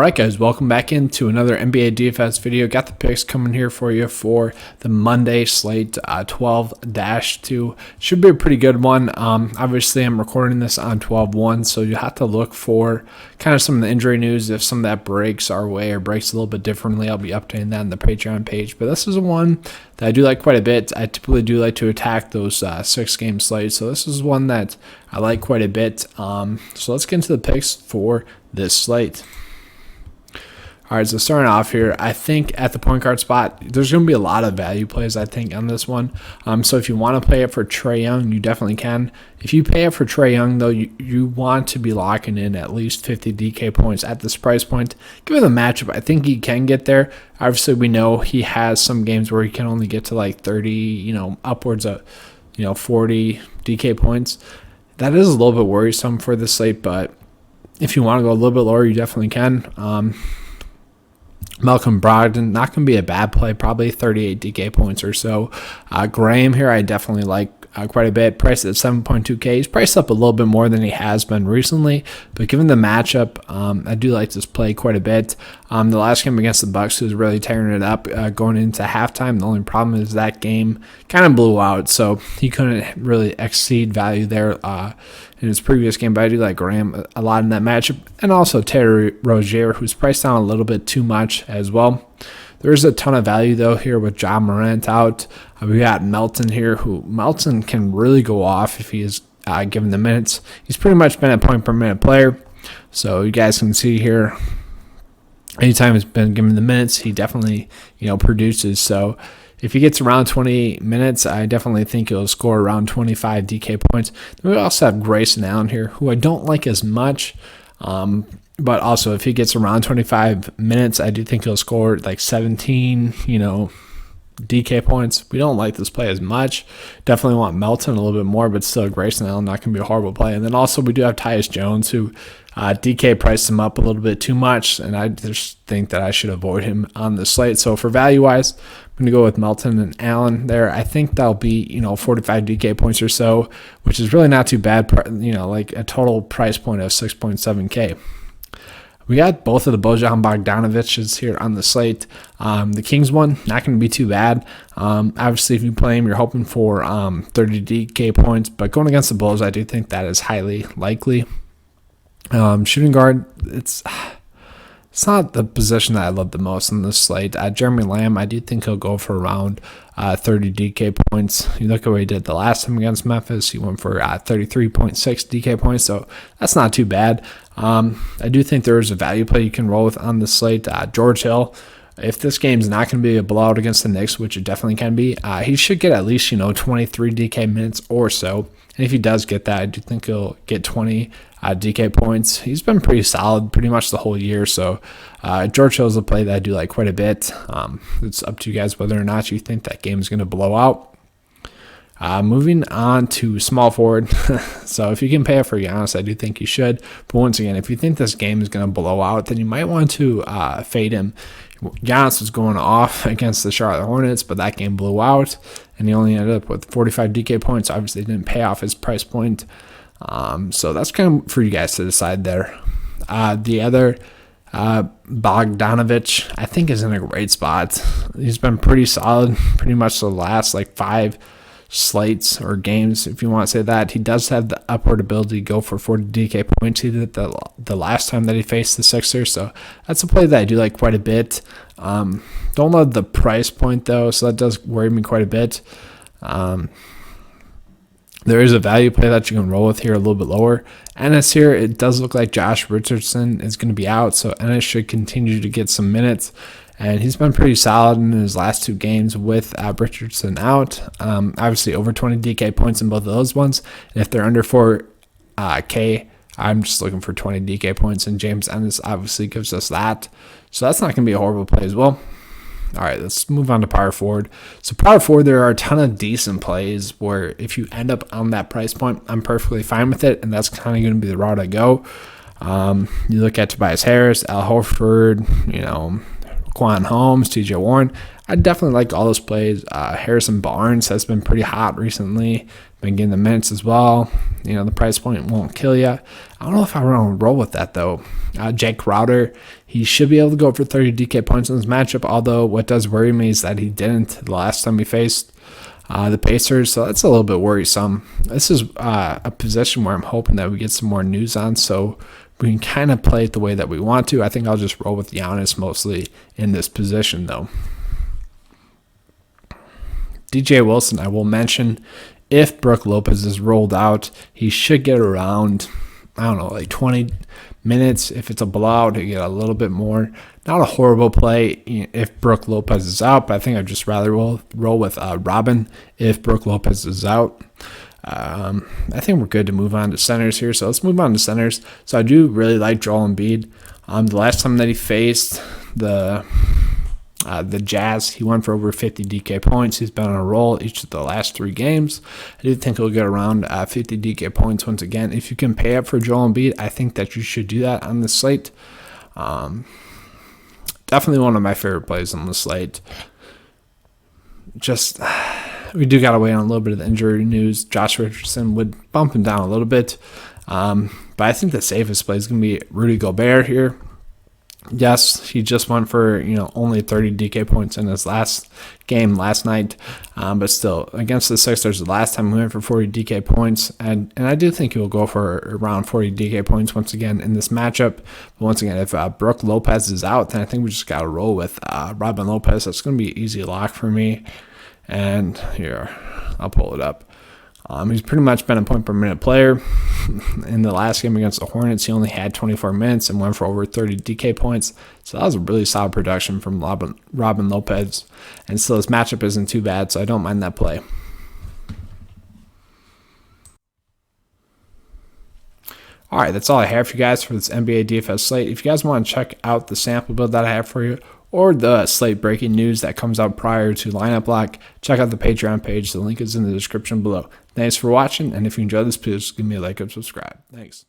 Alright guys, welcome back into another NBA DFS video. Got the picks coming here for you for the Monday slate 12-2. Should be a pretty good one. Obviously I'm recording this on 12-1, so you have to look for kind of some of the injury news. If some of that breaks our way or breaks a little bit differently, I'll be updating that on the Patreon page. But this is one that I do like quite a bit. I typically do like to attack those 6-game slates, so this is one that I like quite a bit. So let's get into the picks for this slate. All right, so starting off here, I think at the point guard spot, there's going to be a lot of value plays, I think, on this one. So if you want to play it for TRAE Young, you definitely can. If you pay it for TRAE Young, though, you want to be locking in at least 50 DK points at this price point. Given the matchup, I think he can get there. Obviously, we know he has some games where he can only get to like 30, upwards of, 40 DK points. That is a little bit worrisome for this slate, but if you want to go a little bit lower, you definitely can. Malcolm Brogdon, not going to be a bad play, probably 38 DK points or so. Graham here, I definitely like quite a bit. Priced at 7.2K. He's priced up a little bit more than he has been recently, but given the matchup, I do like this play quite a bit. The last game against the Bucks, he was really tearing it up going into halftime. The only problem is that game kind of blew out, so he couldn't really exceed value there in his previous game, but I do like Graham a lot in that matchup. And also Terry Rozier, who's priced down a little bit too much as well. There's a ton of value, though, here with John Morant out. We got Melton here, who Melton can really go off if he is given the minutes. He's pretty much been a point-per-minute player. So you guys can see here, anytime he's been given the minutes, he definitely, produces. So if he gets around 20 minutes, I definitely think he'll score around 25 DK points. Then we also have Grayson Allen here, who I don't like as much. But also, if he gets around 25 minutes, I do think he'll score like 17, DK points. We don't like this play as much. Definitely want Melton a little bit more, but still Grayson Allen not going to be a horrible play. And then also we do have Tyus Jones, who DK priced him up a little bit too much, and I just think that I should avoid him on the slate. So for value-wise, I'm going to go with Melton and Allen there. I think that'll be, 45 DK points or so, which is really not too bad, like a total price point of 6.7K. We got both of the BOJAN BOGDANOVICs here on the slate. The Kings one, not going to be too bad. Obviously, if you play him, you're hoping for 30 DK points. But going against the Bulls, I do think that is highly likely. Shooting guard, it's not the position that I love the most in this slate. Jeremy Lamb, I do think he'll go for around 30 DK points. You look at what he did the last time against Memphis. He went for 33.6 DK points, so that's not too bad. I do think there is a value play you can roll with on the slate. George Hill, if this game's not going to be a blowout against the Knicks, which it definitely can be, he should get at least 23 DK minutes or so. And if he does get that, I do think he'll get 20 DK points. He's been pretty solid pretty much the whole year. So George Hill is a play that I do like quite a bit. It's up to you guys whether or not you think that game is going to blow out. Moving on to small forward. So if you can pay it for Giannis, I do think you should. But once again, if you think this game is going to blow out, then you might want to fade him. Giannis was going off against the Charlotte Hornets, but that game blew out, and he only ended up with 45 DK points. Obviously, didn't pay off his price point. So that's kind of for you guys to decide there. The other Bogdanovic, I think, is in a great spot. He's been pretty solid pretty much the last 5 slates or games, if you want to say that. He does have the upward ability to go for 40 DK points. He did the last time that he faced the Sixers, so that's a play that I do like quite a bit. Don't love the price point, though, so that does worry me quite a bit. There is a value play that you can roll with here a little bit lower. Ennis here, it does look like Josh Richardson is going to be out, so Ennis should continue to get some minutes. And he's been pretty solid in his last 2 games with Richardson out. Obviously, over 20 DK points in both of those ones. And if they're under 4K, I'm just looking for 20 DK points. And James Ennis obviously gives us that. So that's not going to be a horrible play as well. All right, let's move on to power forward. So power forward, there are a ton of decent plays where if you end up on that price point, I'm perfectly fine with it. And that's kind of going to be the route I go. You look at Tobias Harris, Al Horford, Quan Holmes, TJ Warren. I definitely like all those plays. Harrison Barnes has been pretty hot recently. been getting the minutes as well. You know, the price point won't kill you. I don't know if I want to roll with that, though. Jake Crowder, he should be able to go for 30 DK points in this matchup, although what does worry me is that he didn't the last time we faced the Pacers, so that's a little bit worrisome. This is a position where I'm hoping that we get some more news on, so we can kind of play it the way that we want to. I think I'll just roll with Giannis mostly in this position, though. DJ Wilson, I will mention, if Brook Lopez is rolled out, he should get around, I don't know, like 20 minutes. If it's a blowout, he'll get a little bit more. Not a horrible play if Brook Lopez is out, but I think I'd just rather roll with Robin if Brook Lopez is out. I think we're good to move on to centers here, so let's move on to centers. So I do really like Joel Embiid. The last time that he faced the Jazz, he went for over 50 DK points. He's been on a roll each of the last 3 games. I do think he'll get around 50 DK points once again. If you can pay up for Joel Embiid, I think that you should do that on the slate. Definitely one of my favorite plays on the slate. Just, we do got to wait on a little bit of the injury news. Josh Richardson would bump him down a little bit. But I think the safest play is going to be Rudy Gobert here. Yes, he just went for, only 30 DK points in his last game last night. But still, against the Sixers, the last time he went for 40 DK points. And I do think he will go for around 40 DK points once again in this matchup. But once again, if Brook Lopez is out, then I think we just got to roll with Robin Lopez. That's going to be an easy lock for me. And here, I'll pull it up. He's pretty much been a point per minute player. In the last game against the Hornets, he only had 24 minutes and went for over 30 DK points. So that was a really solid production from Robin Lopez. And still, this matchup isn't too bad, so I don't mind that play. All right, that's all I have for you guys for this NBA DFS slate. If you guys want to check out the sample build that I have for you, or the slate breaking news that comes out prior to lineup lock, check out the Patreon page. The link is in the description below. Thanks for watching, and if you enjoyed this, please give me a like and subscribe. Thanks.